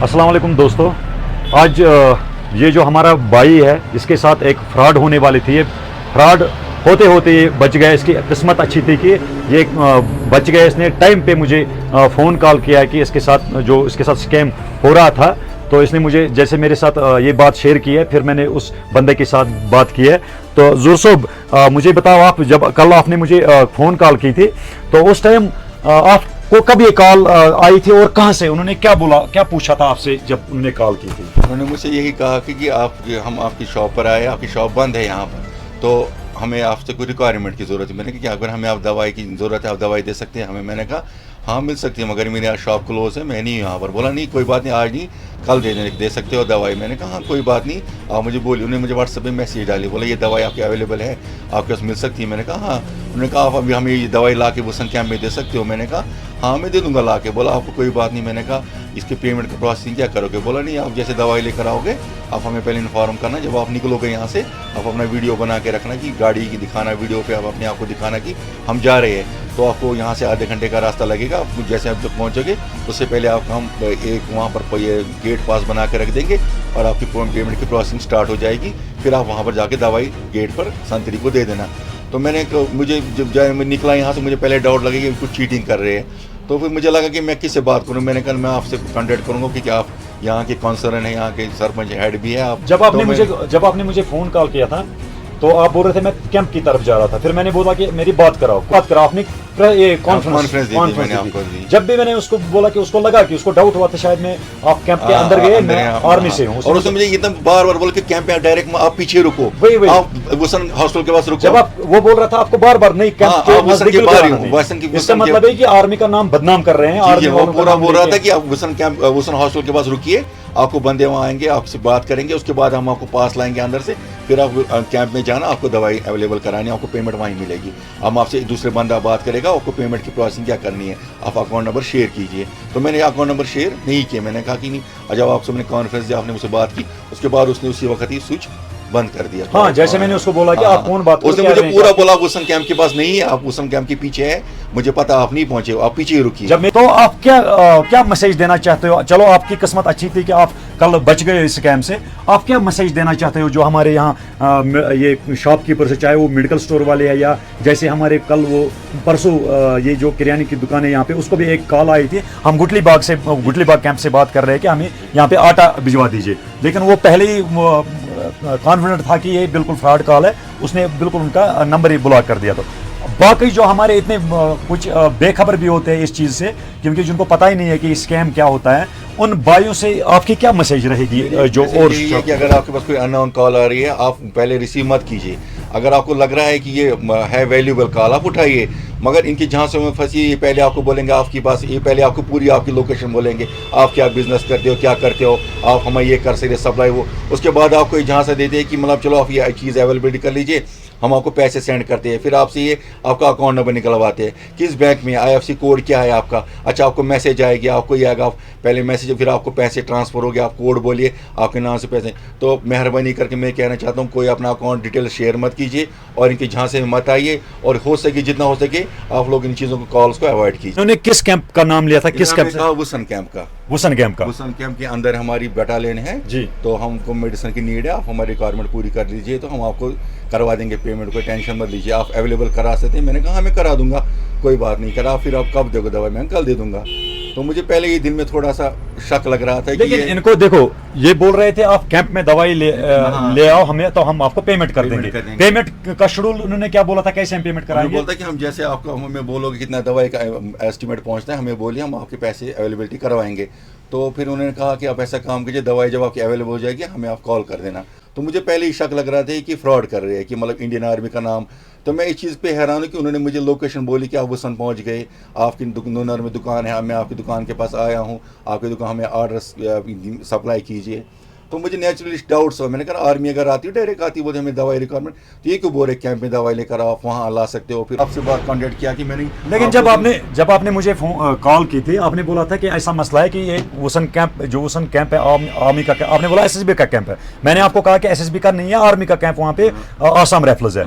अस्सलाम वालेकुम दोस्तों, आज ये जो हमारा भाई है इसके साथ एक फ्रॉड होने वाली थी। ये फ्रॉड होते होते ये बच गया। इसकी किस्मत अच्छी थी कि ये बच गया। इसने टाइम पे मुझे फ़ोन कॉल किया कि इसके साथ स्कैम हो रहा था। तो इसने मुझे जैसे मेरे साथ ये बात शेयर की है, फिर मैंने उस बंदे के साथ बात की है। तो ज़ुर साहब, मुझे बताओ, आप जब कल आपने मुझे फ़ोन कॉल की थी तो उस टाइम आपको कब ये कॉल आई थी और कहाँ से? उन्होंने क्या बोला, क्या पूछा था आपसे जब उन्होंने कॉल की थी? उन्होंने मुझसे यही कहा कि हम आपकी शॉप पर आए, आपकी शॉप बंद है यहाँ पर, तो हमें आपसे कोई रिक्वायरमेंट की ज़रूरत है। मैंने कहा कि अगर हमें आप दवाई की ज़रूरत है, आप दवाई दे सकते हैं हमें? मैंने कहा हाँ मिल सकती है, मगर मेरी आज शॉप क्लोज है, मैं नहीं यहाँ पर। बोला नहीं कोई बात नहीं, आज नहीं कल दे सकते हो दवाई। मैंने कहा हाँ कोई बात नहीं, आप मुझे बोलिए। उन्होंने मुझे व्हाट्सएप पे मैसेज डाली, बोला ये दवाई आपकी अवेलेबल है, आपके पास मिल सकती है? मैंने कहा हाँ। उन्होंने कहा आप अभी हमें ये दवाई ला के वसन कैंप में दे सकते हो? मैंने कहा हाँ मैं दे दूँगा ला के। बोला आपको कोई बात नहीं। मैंने कहा इसके पेमेंट का प्रोसेसिंग क्या करोगे? बोला नहीं, आप जैसे दवाई लेकर आओगे आप हमें पहले इन्फॉर्म करना, जब आप निकलोगे यहाँ से आप अपना वीडियो बना के रखना कि गाड़ी की दिखाना, वीडियो पे आप अपने आप को दिखाना कि हम जा रहे हैं। तो आपको यहाँ से आधे घंटे का रास्ता लगेगा। आप जैसे आप जब पहुँचोगे उससे पहले आपको हम एक वहाँ पर ये गेट पास बना के रख देंगे और आपकी पेमेंट की प्रोसेसिंग स्टार्ट हो जाएगी। फिर आप वहाँ पर जाके दवाई गेट पर संतरी को दे देना। तो मुझे जब मैं निकला यहाँ से, मुझे पहले डाउट लगा कि कुछ चीटिंग कर रहे हैं। तो फिर मुझे लगा कि मैं किससे बात करूं। मैंने कहा मैं आपसे कांटेक्ट करूंगा कि आप यहाँ के काउंसलर हैं, यहाँ के सरपंच हेड भी है आप। जब आपने मुझे फ़ोन कॉल किया था तो आप बोल रहे थे मैं कैंप की तरफ जा रहा था। फिर मैंने बोला कि मेरी बात कराओ। आपने ये कॉन्फ्रेंस दी मैंने आपको दी। जब भी मैंने उसको बोला कि उसको लगा कि उसको डाउट हुआ था शायद मैं आप कैंप के अंदर गए, मैं आर्मी से हूँ। और उसने मुझे एकदम बार बार बोला कि कैंप में डायरेक्ट आप पीछे रुको, आप वसन हॉस्टल के पास रुको। जब आप वो बोल रहा था आपको बार बार नहीं, कैंप के नजदीक नहीं। इसका मतलब है कि आर्मी का नाम बदनाम कर रहे हैं। वो पूरा बोल रहा था कि आप वसन हॉस्टल के पास रुकिए, आपको बंदे वहाँ आएंगे, आपसे बात करेंगे, उसके बाद हम आपको पास लाएंगे अंदर से, फिर आप कैंप में जाना, आपको दवाई अवेलेबल करानी, आपको पेमेंट वहीं मिलेगी। हम आपसे दूसरे बंदा बात करेगा, आपको पेमेंट की प्रोसेसिंग क्या करनी है, आप अकाउंट नंबर शेयर कीजिए। तो मैंने अकाउंट नंबर शेयर नहीं किया। मैंने कहा कि नहीं, जब आपसे मैंने कॉन्फ्रेंस दिया, आपने मुझसे बात की, उसके बाद उसने उसी वक्त ही स्विच बंद कर दिया। हाँ, जैसे मैंने उसको बोला कि आप कौन बात, उसने मुझे पूरा बोला वसन कैंप के पास नहीं है, आप वसन कैंप के पीछे है, मुझे पता आप नहीं पहुंचे, आप पीछे ही रुकिए। जब मैं तो आप क्या मैसेज देना चाहते हो? चलो आपकी किस्मत अच्छी थी कि आप कल बच गए इस स्कैम से। आप क्या मैसेज देना चाहते हो जो हमारे यहाँ ये शॉपकीपर से, चाहे वो मेडिकल स्टोर वाले हैं या जैसे हमारे कल वो परसों ये जो किराने की दुकान है यहाँ पे, उसको भी एक कॉल आई थी। हम गुटली बाग कैंप से बात कर रहे हैं कि हमें यहाँ पे आटा भिजवा दीजिए, लेकिन वो पहले ही कॉन्फिडेंट था कि ये बिल्कुल फ्रॉड कॉल है, उसने बिल्कुल उनका नंबर ही ब्लॉक कर दिया। तो बाकी जो हमारे इतने कुछ बेखबर भी होते हैं इस चीज़ से, क्योंकि जिनको पता ही नहीं है कि स्कैम क्या होता है, उन भाइयों से आपकी क्या मैसेज रहेगी? जो और कि अगर आपके पास कोई अननोन कॉल आ रही है, आप पहले रिसीव मत कीजिए। अगर आपको लग रहा है कि ये है वैल्यूबल कॉल, आप उठाइए, मगर इनकी झांसों में फंसी, ये पहले आपको बोलेंगे आपके पास, ये पहले आपको पूरी आपकी लोकेशन बोलेंगे, आप क्या बिजनेस करते हो, क्या करते हो, आप हमें ये कर सकते सप्लाई, वो उसके बाद आपको एक झांसा देते हैं कि मतलब चलो आप ये चीज़ अवेलेबिलिटी कर लीजिए, हम आपको पैसे सेंड करते हैं। फिर आपसे ये आपका अकाउंट नंबर निकलवाते हैं, किस बैंक में, IFSC कोड क्या है आपका। अच्छा, आपको मैसेज आएगी, आपको ये आएगा, पहले मैसेज, फिर आपको पैसे ट्रांसफ़र हो गया, आप कोड बोलिए, आपके नाम से पैसे। तो मेहरबानी करके मैं कहना चाहता हूँ, कोई अपना अकाउंट डिटेल शेयर मत कीजिए और इनके झांसे में मत आइए, और हो सके जितना हो सके आप लोग इन चीज़ों को, कॉल्स को अवॉइड कीजिए। उन्होंने किस कैंप का नाम लिया था? किस कैंप? वसन कैंप का। वसन कैंप के अंदर हमारी बटालियन है जी। तो हमको मेडिसिन की नीड है, आप हमारी रिक्वायरमेंट पूरी कर लीजिए तो हम आपको करवा देंगे पेमेंट, कोई टेंशन मत लीजिए, आप अवेलेबल करा सकते हैं। मैंने कहा हाँ मैं करा दूंगा, कोई बात नहीं। करा, फिर आप कब दोगे दवाई? मैं कल दे दूंगा। तो मुझे पहले ये दिन में थोड़ा सा शक लग रहा था, लेकिन इनको देखो, ये बोल रहे थे आप कैंप में दवाई ले आओ हमें, तो हम आपको पेमेंट कर देंगे। पेमेंट का शेड्यूल उन्होंने क्या बोला था, कैसे हम पेमेंट कराएंगे? बोलता कि हम जैसे आपको हमें बोलोगे कितना दवाई का एस्टिमेट पहुंचता है, हमें बोलिए, हम आपके पैसे अवेलेबिलिटी करवाएंगे। तो फिर उन्होंने कहा कि आप ऐसा काम कीजिए, दवाई जब आपकी अवेलेबल हो जाएगी हमें आप कॉल कर देना। तो मुझे पहले ही शक लग रहा था कि फ्रॉड कर रहे हैं, कि मतलब इंडियन आर्मी का नाम। तो मैं इस चीज़ पे हैरान हूँ कि उन्होंने मुझे लोकेशन बोली कि आप वसन पहुँच गए, आपकी नूनर में दुकान है, मैं आपकी दुकान के पास आया हूँ, आपकी दुकान हमें ऑर्डर सप्लाई कीजिए। तो मुझे नेचुरली डाउट्स हो। मैंने कहा आर्मी अगर आती है डायरेक्ट आती, बोलते हमें दवाई रिक्वायरमेंट, तो ये क्यों बोल रहे कैंप में दवाई लेकर आप वहाँ ला सकते हो। फिर आपसे बात कॉन्टेक्ट किया कि मैंने, लेकिन जब आपने मुझे कॉल की थी, आपने बोला था कि ऐसा मसला है कि ये वसन कैंप है आर्मी का, आपने बोला SSB का कैंप है। मैंने आपको कहा कि SSB का नहीं है, आर्मी का कैंप वहाँ पे आसाम राइफल्स है।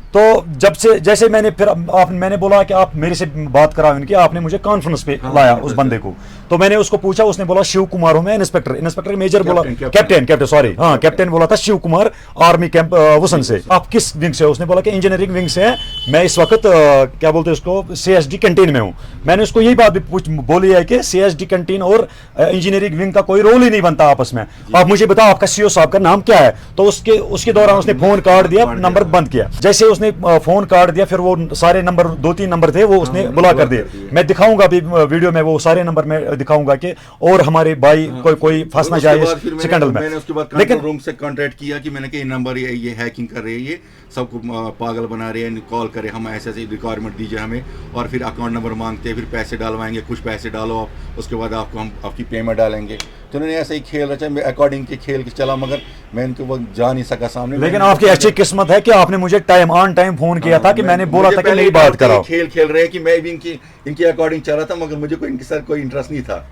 तो जब से जैसे मैंने बोला कि आप मेरे से बात कराओ इनकी, आपने मुझे कॉन्फ्रेंस पे लाया उस बंदे को। तो मैंने उसको पूछा, उसने बोला शिव कुमार हूं मैं, इंस्पेक्टर मेजर बोला, कैप्टन कैप्टन सॉरी, हाँ कैप्टन बोला था शिव कुमार, आर्मी कैंप वसन से। आप किस विंग से हो? उसने बोला कि इंजीनियरिंग विंग से है, मैं इस वक्त क्या बोलते हैं उसको, CSD कैंटीन में हूँ। मैंने उसको यही बात भी बोली है कि CSD कैंटीन और इंजीनियरिंग विंग का कोई रोल ही नहीं बनता आपस में। आप मुझे बताओ आपका CO साहब का नाम क्या है? तो उसके दौरान उसने फोन काट दिया, नंबर बंद किया। जैसे उसने फोन काट दिया, फिर वो सारे नंबर 2-3 नंबर थे वो उसने ब्लॉक कर दिए। मैं दिखाऊंगा अभी वीडियो में, वो सारे नंबर में दिखाऊंगा कि और हमारे भाई कोई फंस ना जाए स्कैंडल में। मैंने उसके बाद कंट्रोल रूम से कांटेक्ट किया कि मैंने कि ये नंबर ये हैकिंग कर रहे हैं, ये सबको पागल बना रहे हैं, कॉल करे, हम ऐसे रिक्वायरमेंट दीजिए हमें, और फिर अकाउंट नंबर मांगते हैं, फिर पैसे डालवाएंगे, कुछ पैसे डालो आप, उसके बाद आपको हम आपकी पेमेंट डालेंगे। तो उन्होंने ऐसे ही खेल रचा, मैं अकॉर्डिंग के खेल के चला, मगर मैं इनको वो जा नहीं सका सामने। लेकिन आपकी अच्छी किस्मत है कि आपने मुझे ऑन टाइम फोन किया था कि मैंने बोला था कि मेरी बात कराओ। खेल रहे हैं कि मैं भी इनकी अकॉर्डिंग चला था, मगर मुझे इनके साथ कोई इंटरेस्ट नहीं था।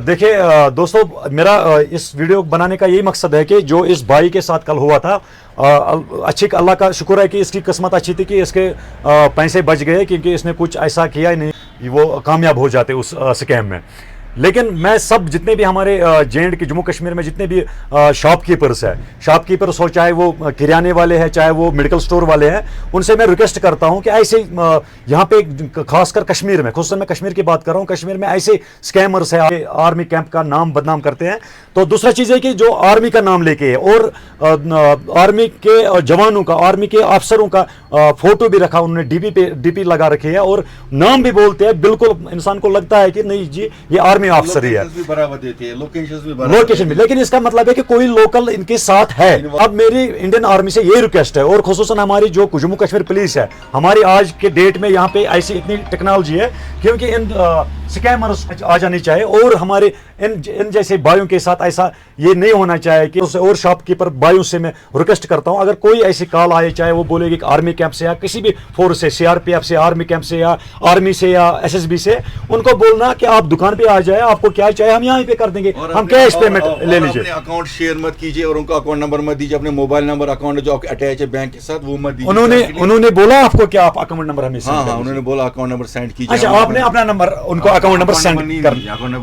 देखिए दोस्तों, मेरा इस वीडियो बनाने का यही मकसद है कि जो इस भाई के साथ कल हुआ था, अच्छी अल्लाह का शुक्र है कि इसकी किस्मत अच्छी थी कि इसके पैसे बच गए, क्योंकि इसने कुछ ऐसा किया ही नहीं, वो कामयाब हो जाते उस स्कैम में। लेकिन मैं सब जितने भी हमारे JND के जम्मू कश्मीर में जितने भी शॉपकीपर्स है, शॉपकीपर्स हो, चाहे वो किराने वाले हैं, चाहे वो मेडिकल स्टोर वाले हैं, उनसे मैं रिक्वेस्ट करता हूं कि ऐसे यहाँ पे खासकर कश्मीर में, खुद मैं कश्मीर की बात कर रहा हूँ, कश्मीर में ऐसे स्कैमर्स है, आर्मी कैंप का नाम बदनाम करते हैं। तो दूसरा चीज़ है कि जो आर्मी का नाम लेके है और आर्मी के जवानों का, आर्मी के अफसरों का फोटो भी रखा उन्होंने, DP लगा रखी है और नाम भी बोलते हैं, बिल्कुल इंसान को लगता है कि नहीं जी ये आर्मी ऑफिसर ही है, लोकेशन भी। लेकिन इसका मतलब है कि कोई लोकल इनके साथ है। अब मेरी इंडियन आर्मी से ये रिक्वेस्ट है, और खुसूसन हमारी जो जम्मू कश्मीर पुलिस है, हमारी आज के डेट में यहाँ पे ऐसी इतनी टेक्नोलॉजी है, क्योंकि इन स्कैमर्स आ जानी चाहिए, और हमारे इन जैसे भाइयों के साथ ऐसा ये नहीं होना चाहिए कि और शॉपकीपर भाइयों से मैं रिक्वेस्ट करता हूं, अगर कोई ऐसी कॉल आए, चाहे वो बोलेगी कि आर्मी कैंप से या किसी भी फोर्स से, CRPF से, आर्मी कैंप से या आर्मी से या SSB से, उनको बोलना कि आप दुकान पे आ जाए, आपको क्या चाहिए हम यहाँ पे कर देंगे, हम कैश पेमेंट ले लीजिए। अकाउंट शेयर मत कीजिए और उनको अकाउंट नंबर मत दीजिए, अपने मोबाइल नंबर अकाउंट जो अटैच है बैंक के साथ वो मत दीजिए। उन्होंने बोला आपको क्या आप अकाउंट नंबर हमें? हाँ, उन्होंने बोला अकाउंट नंबर सेंड कीजिए। अच्छा, आपने अपना नंबर उनको अकाउंट नंबर सेंड कर?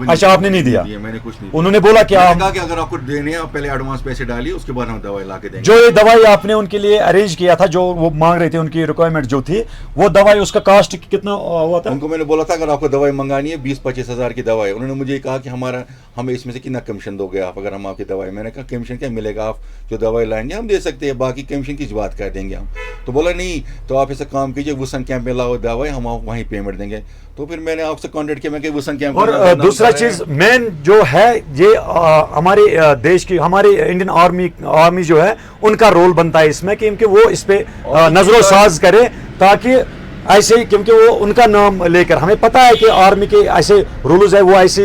अच्छा, आपने नहीं दिया? मैंने कुछ नहीं। उन्होंने बोला क्या? कि अगर आपको देने हैं आप पहले एडवांस पैसे डालिए, उसके बाद हम दवाई ला के देंगे। जो ये दवाई आपने उनके लिए अरेंज किया था, जो वो मांग रहे थे, उनकी रिक्वायरमेंट जो थी, वो दवाई उसका कॉस्ट कितना हुआ था? उनको मैंने बोला था अगर आपको दवाई मंगानी है 20-25 हज़ार की दवाई, उन्होंने मुझे कहा कि हमें इसमें से कितना कमीशन दोगे आप अगर हम आपकी दवाई। मैंने कहा कमीशन क्या मिलेगा, आप जो दवाई लाएंगे हम दे सकते हैं, बाकी कमीशन की बात कर देंगे हम। तो बोला नहीं, तो आप ऐसा काम कीजिए, वसन कैंप में लाओ दवाई, हम वहीं पेमेंट देंगे। तो फिर मैंने आपसे कॉन्टेक्ट किया, मैं वसन कैंप। और दूसरा चीज मेन जो है, ये हमारे देश की, हमारी इंडियन आर्मी जो है, उनका रोल बनता है इसमें कि वो इस पे नजरोसाज करे, ताकि ऐसे ही, क्योंकि वो उनका नाम लेकर, हमें पता है कि आर्मी के ऐसे रूल्स है, वो ऐसी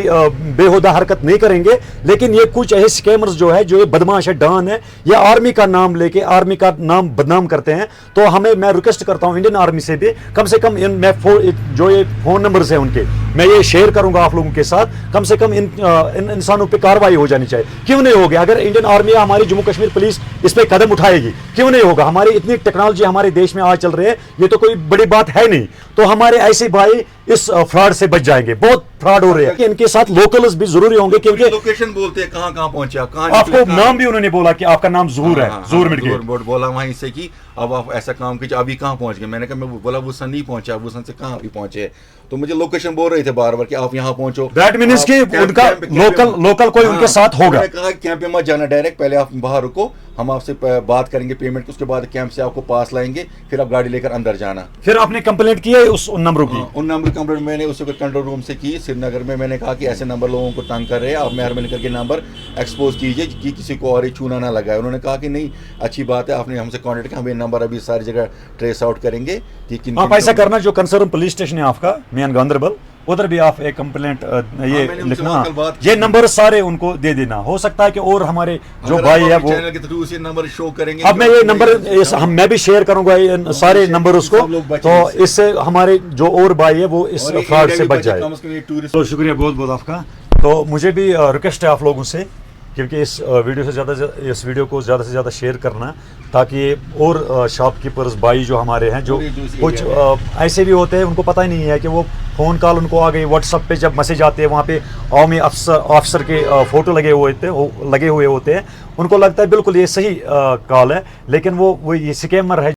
बेहुदा हरकत नहीं करेंगे, लेकिन ये कुछ ऐसे स्कैमर्स जो है, जो ये बदमाश है, डॉन है, ये आर्मी का नाम लेके आर्मी का नाम बदनाम करते हैं। तो मैं रिक्वेस्ट करता हूं इंडियन आर्मी से भी, कम से कम जो ये फोन नंबर्स है उनके, मैं ये शेयर करूंगा आप लोगों के साथ, कम से कम इन इंसानों पर कार्रवाई हो जानी चाहिए। क्यों नहीं होगी? अगर इंडियन आर्मी या हमारी जम्मू कश्मीर पुलिस इस पर कदम उठाएगी, क्यों नहीं होगा? हमारी इतनी टेक्नोलॉजी हमारे देश में आज चल रही है, ये तो कोई बड़ी बात है नहीं। तो हमारे ऐसे भाई इस फ्रॉड से बच जाएंगे। बहुत फ्रॉड हो रहे हैं, इनके साथ लोकल्स भी जरूरी होंगे, क्योंकि लोकेशन बोलते हैं कहां पहुंचा, आपको नाम भी उन्होंने बोला कि आपका नाम ज़हूर है, ज़हूर मेडिकेट बोला वहीं से कि अब आप ऐसा काम कीजिए, अभी कहां पहुंच गए। मैंने कहा, मैं बोला वसन नहीं पहुंचा, वसन से कहां अभी पहुंचे। तो मुझे लोकेशन बोल रहे थे बार बार कि आप यहाँ पहुंचो। दैट मीन्स कि उनका लोकल कोई उनके साथ होगा। मैंने कहा कैंप में मत जाना डायरेक्ट, पहले आप बाहर रुको, हम आपसे बात करेंगे पेमेंट, उसके बाद कैंप से आपको पास लाएंगे, फिर आप गाड़ी लेकर अंदर जाना। फिर आपने कंप्लेंट की है उन नंबरों की? उन नंबर कंप्लेंट मैंने उस कंट्रोल रूम से की श्रीनगर में। मैंने कहा कि ऐसे नंबर लोगों को तंग कर रहे हैं, आप मेहरबानी करके नंबर एक्सपोज कीजिए कि किसी को और ही चूना ना लगाए। उन्होंने कहा कि नहीं, अच्छी बात है, आपने हमसे कॉन्टेक्ट किया, हम ये नंबर अभी सारी जगह ट्रेस आउट करेंगे। आप ऐसा करना, जो कंसर्न पुलिस स्टेशन है आपका मियां गांधरबल, उधर भी आप एक कंप्लेंट ये लिखना, ये नंबर सारे उनको दे देना। हो सकता है कि और हमारे जो भाई है वो चैनल के थ्रू से नंबर शो करेंगे। अब मैं ये नंबर मैं भी शेयर करूंगा सारे नंबर उसको, तो इससे हमारे जो और भाई है वो इस फ्रॉड से बच जाए। तो शुक्रिया बहुत बहुत आपका। तो मुझे भी रिक्वेस्ट है आप लोगों से کیونکہ اس ویڈیو کو زیادہ سے زیادہ شیئر کرنا تاکہ اور شاپ کیپرز بھائی جو ہمارے ہیں جو کچھ ایسے بھی ہوتے ہیں ان کو پتہ ہی نہیں ہے کہ وہ فون کال ان کو آ گئی واٹس ایپ پہ جب میسج آتے ہیں وہاں پہ عوامی آفیسر کے فوٹو لگے ہوئے ہوتے ہیں ان کو لگتا ہے بالکل یہ صحیح کال ہے لیکن وہ یہ سکیمر ہے